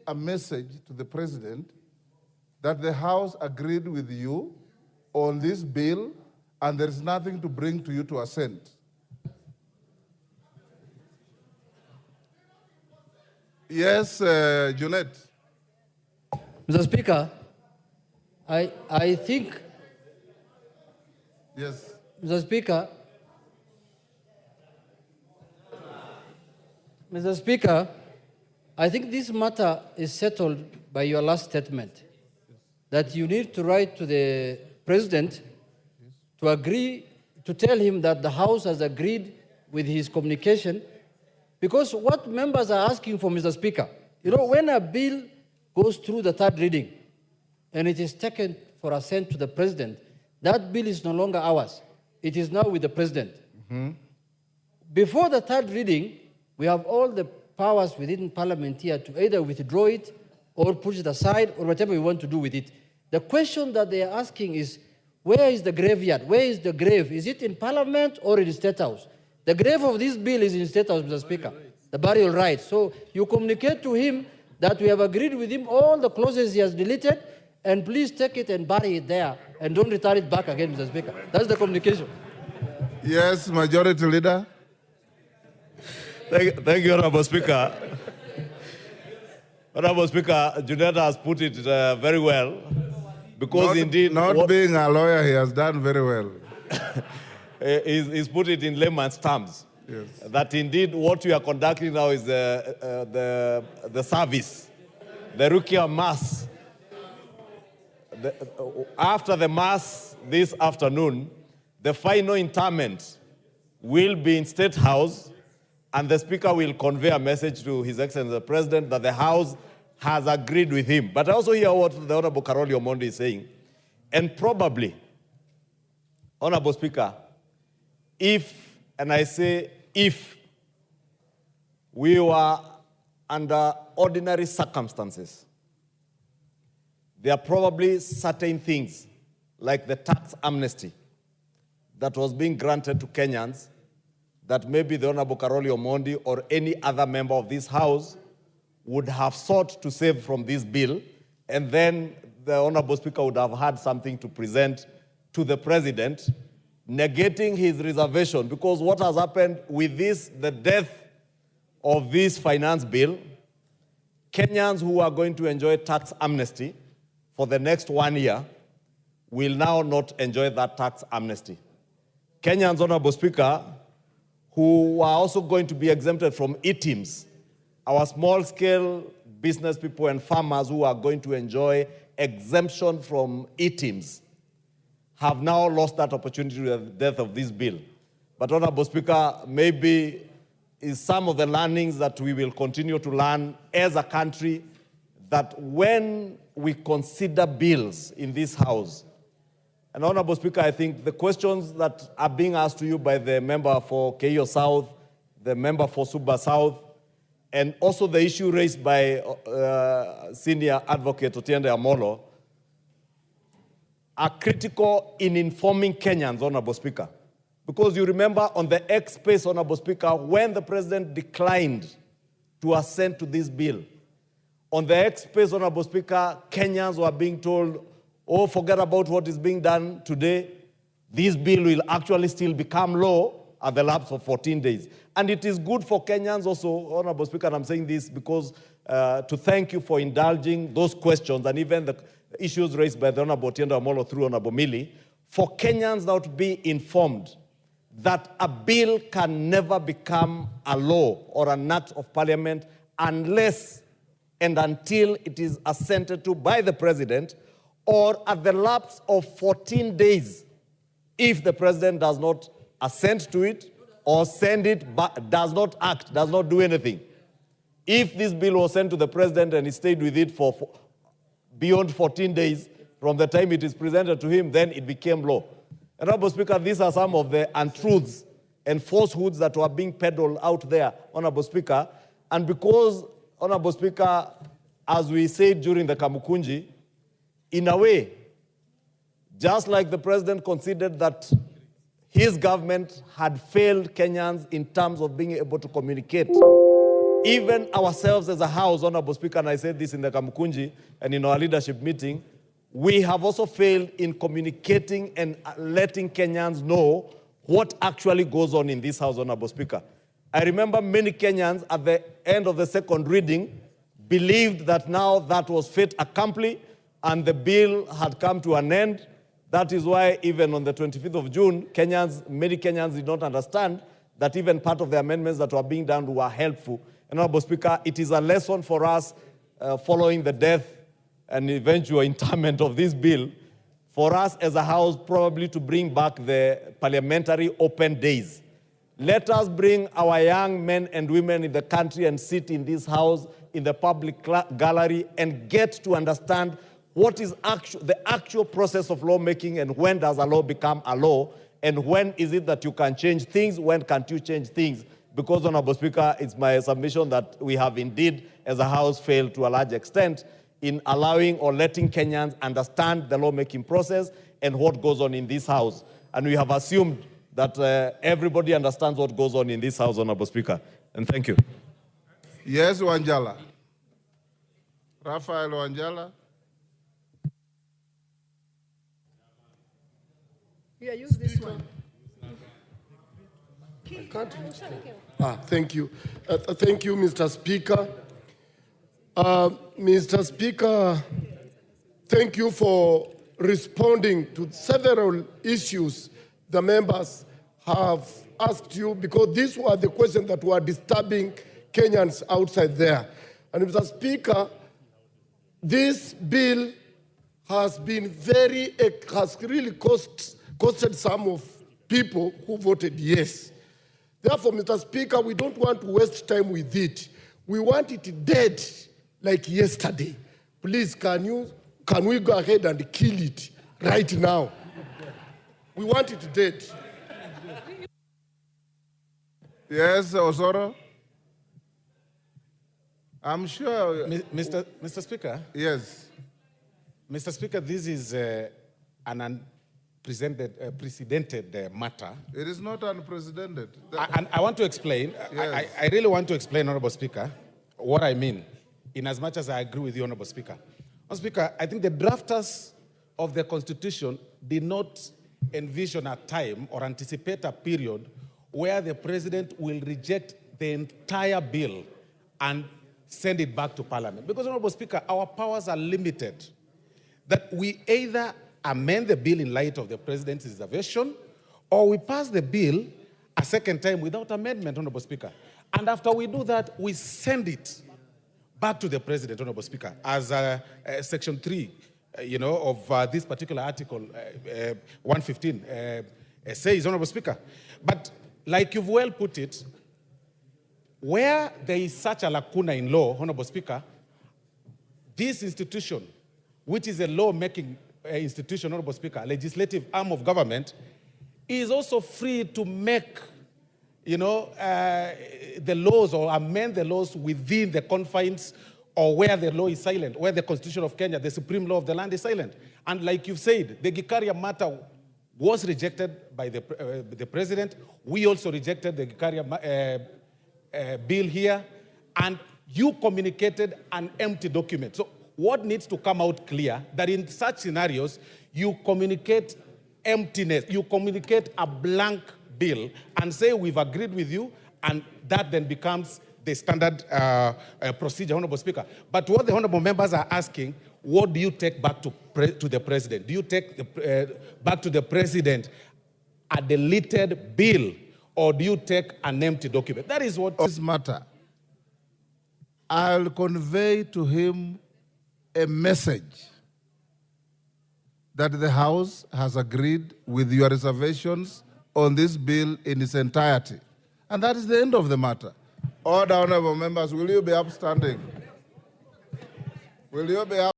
a message to the president that the House agreed with you on this bill and there is nothing to bring to you to assent. Yes, Junet. Mr. Speaker, I think, Yes. Mr. Speaker, I think this matter is settled by your last statement, that you need to write to the president to agree, to tell him that the House has agreed with his communication, because what members are asking for, Mr. Speaker, you know, when a bill goes through the third reading and it is taken for assent to the president, that bill is no longer ours. It is now with the president. Mm-hmm. Before the third reading, we have all the powers within Parliament here to either withdraw it or push it aside or whatever we want to do with it. The question that they are asking is, where is the graveyard? Where is the grave? Is it in Parliament or in the State House? The grave of this bill is in the State House, Mr. Speaker, the burial rights. So you communicate to him that we have agreed with him all the clauses he has deleted, and please take it and bury it there and don't return it back again, Mr. Speaker. That's the communication. Yes, Majority Leader. Thank you, Honorable Speaker. Honorable Speaker, Junet has put it very well, because not being a lawyer, he has done very well. He's put it in layman's terms. Yes. That indeed what we are conducting now is the service, the Rukia Mass. After the Mass this afternoon, the final interment will be in State House, and the Speaker will convey a message to His Excellency the President that the House has agreed with him. But I also hear what the Honorable Karoli Omondi is saying. And probably, Honorable Speaker, if, and I say if, we were under ordinary circumstances, there are probably certain things, like the tax amnesty that was being granted to Kenyans, that maybe the Honorable Karoli Omondi or any other member of this House would have sought to save from this bill, and then the Honorable Speaker would have had something to present to the President, negating his reservation, because what has happened with this, the death of this finance bill, Kenyans who are going to enjoy tax amnesty for the next 1 year will now not enjoy that tax amnesty. Kenyans, Honorable Speaker, who are also going to be exempted from ETIMS, our small-scale business people and farmers who are going to enjoy exemption from ETIMS, have now lost that opportunity with the death of this bill. But, Honorable Speaker, maybe is some of the learnings that we will continue to learn as a country, that when we consider bills in this House, and Honorable Speaker, I think the questions that are being asked to you by the member for Keio South, the member for Suba South, and also the issue raised by Senior Advocate Otiende Amolo, are critical in informing Kenyans, Honorable Speaker. Because you remember on the X space, Honorable Speaker, when the President declined to assent to this bill, on the X space, Honorable Speaker, Kenyans were being told, oh, forget about what is being done today. This bill will actually still become law at the lapse of 14 days. And it is good for Kenyans also, Honorable Speaker, and I'm saying this because to thank you for indulging those questions and even the issues raised by the Honorable Otiende Amolo through Honorable Millie, for Kenyans now to be informed that a bill can never become a law or an act of parliament unless and until it is assented to by the President, or at the lapse of 14 days, if the President does not assent to it or send it but does not act, does not do anything. If this bill was sent to the President and he stayed with it for beyond 14 days from the time it is presented to him, then it became law. Honorable Speaker, these are some of the untruths and falsehoods that were being peddled out there, Honorable Speaker. And because, Honorable Speaker, as we said during the Kamukunji, in a way, just like the President considered that his government had failed Kenyans in terms of being able to communicate even ourselves as a House, Honorable Speaker, and I said this in the Kamukunji and in our leadership meeting, we have also failed in communicating and letting Kenyans know what actually goes on in this House, Honorable Speaker. I remember many Kenyans at the end of the second reading believed that now that was fait accompli and the bill had come to an end. That is why even on the 25th of June, many Kenyans did not understand that even part of the amendments that were being done were helpful. And Honorable Speaker, it is a lesson for us following the death and eventual interment of this bill, for us as a House probably to bring back the parliamentary open days. Let us bring our young men and women in the country and sit in this House, in the public gallery, and get to understand what is the actual process of lawmaking, and when does a law become a law, and when is it that you can change things, when can't you change things? Because, Honorable Speaker, it's my submission that we have indeed, as a House, failed to a large extent in allowing or letting Kenyans understand the lawmaking process and what goes on in this House. And we have assumed that everybody understands what goes on in this House, Honorable Speaker. And thank you. Yes, Wanjala. Raphael Wanjala. Yeah, use this one. I can't reach that. Thank you. Thank you, Mr. Speaker. Mr. Speaker, thank you for responding to several issues the members have asked you, because these were the questions that were disturbing Kenyans outside there. And Mr. Speaker, this bill has been has really costed some of people who voted yes. Therefore, Mr. Speaker, we don't want to waste time with it. We want it dead like yesterday. Please, can we go ahead and kill it right now? We want it dead. Yes, Osoro. I'm sure. Mr. Speaker? Yes. Mr. Speaker, this is an unprecedented matter. It is not unprecedented. And I want to explain. Yes. I really want to explain, Honorable Speaker, what I mean, in as much as I agree with you, Honorable Speaker. Honorable Speaker, I think the drafters of the Constitution did not envision a time or anticipate a period where the President will reject the entire bill and send it back to Parliament. Because, Honorable Speaker, our powers are limited. That we either amend the bill in light of the President's reservation, or we pass the bill a second time without amendment, Honorable Speaker. And after we do that, we send it back to the President, Honorable Speaker, as Section 3, of this particular article, 115, says, Honorable Speaker. But like you've well put it, where there is such a lacuna in law, Honorable Speaker, this institution, which is a law-making institution, Honorable Speaker, a legislative arm of government, is also free to make, the laws or amend the laws within the confines or where the law is silent, where the Constitution of Kenya, the supreme law of the land, is silent. And like you've said, the Gikaria matter was rejected by the President. We also rejected the Gikaria bill here, and you communicated an empty document. So what needs to come out clear, that in such scenarios, you communicate emptiness, you communicate a blank bill and say, we've agreed with you, and that then becomes the standard procedure, Honorable Speaker. But what the Honorable members are asking, what do you take back to the President? Do you take back to the President a deleted bill, or do you take an empty document? That is what This matter, I'll convey to him a message that the House has agreed with your reservations on this bill in its entirety. And that is the end of the matter. Order, honorable members, will you be upstanding? Will you be up?